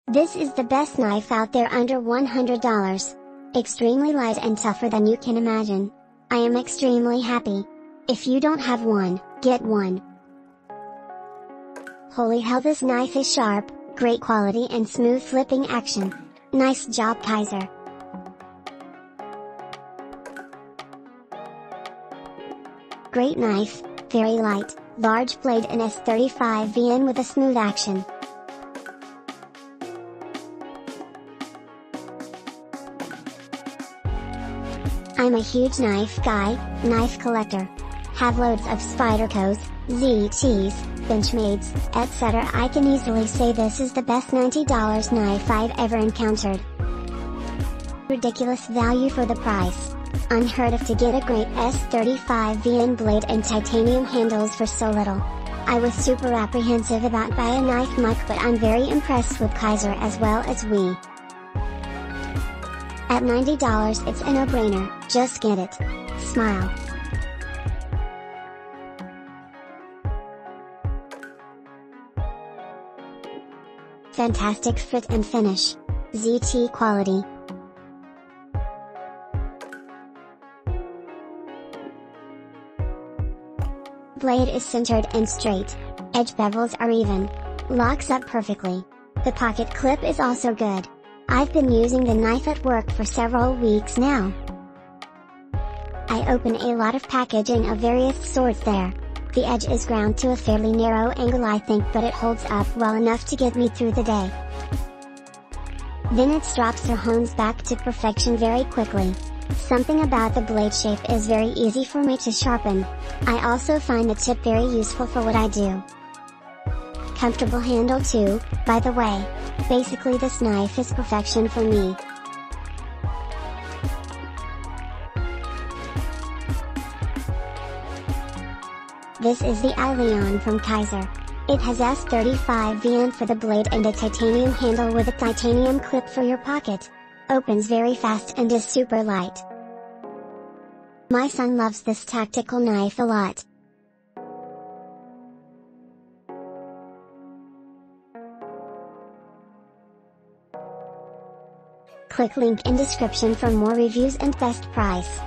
This is the best knife out there under $100. Extremely light and tougher than you can imagine. I am extremely happy. If you don't have one, get one. Holy hell, this knife is sharp, great quality and smooth flipping action. Nice job, Kizer. Great knife, very light, large blade and S35 VN with a smooth action. I'm a huge knife guy, knife collector. Have loads of Spydercos, ZTs, Benchmades, etc. I can easily say this is the best $90 knife I've ever encountered. Ridiculous value for the price. Unheard of to get a great S35 VN blade and titanium handles for so little. I was super apprehensive about buying a knife mic, but I'm very impressed with Kizer as well as we. At $90 it's a no-brainer, just get it. Smile. Fantastic fit and finish. ZT quality. Blade is centered and straight. Edge bevels are even. Locks up perfectly. The pocket clip is also good. I've been using the knife at work for several weeks now. I open a lot of packaging of various sorts there. The edge is ground to a fairly narrow angle I think, but it holds up well enough to get me through the day. Then it drops or hones back to perfection very quickly. Something about the blade shape is very easy for me to sharpen. I also find the tip very useful for what I do. Comfortable handle too, by the way. Basically this knife is perfection for me. This is the Aileon from Kizer. It has S35 VN for the blade and a titanium handle with a titanium clip for your pocket. Opens very fast and is super light. My son loves this tactical knife a lot. Click link in description for more reviews and best price.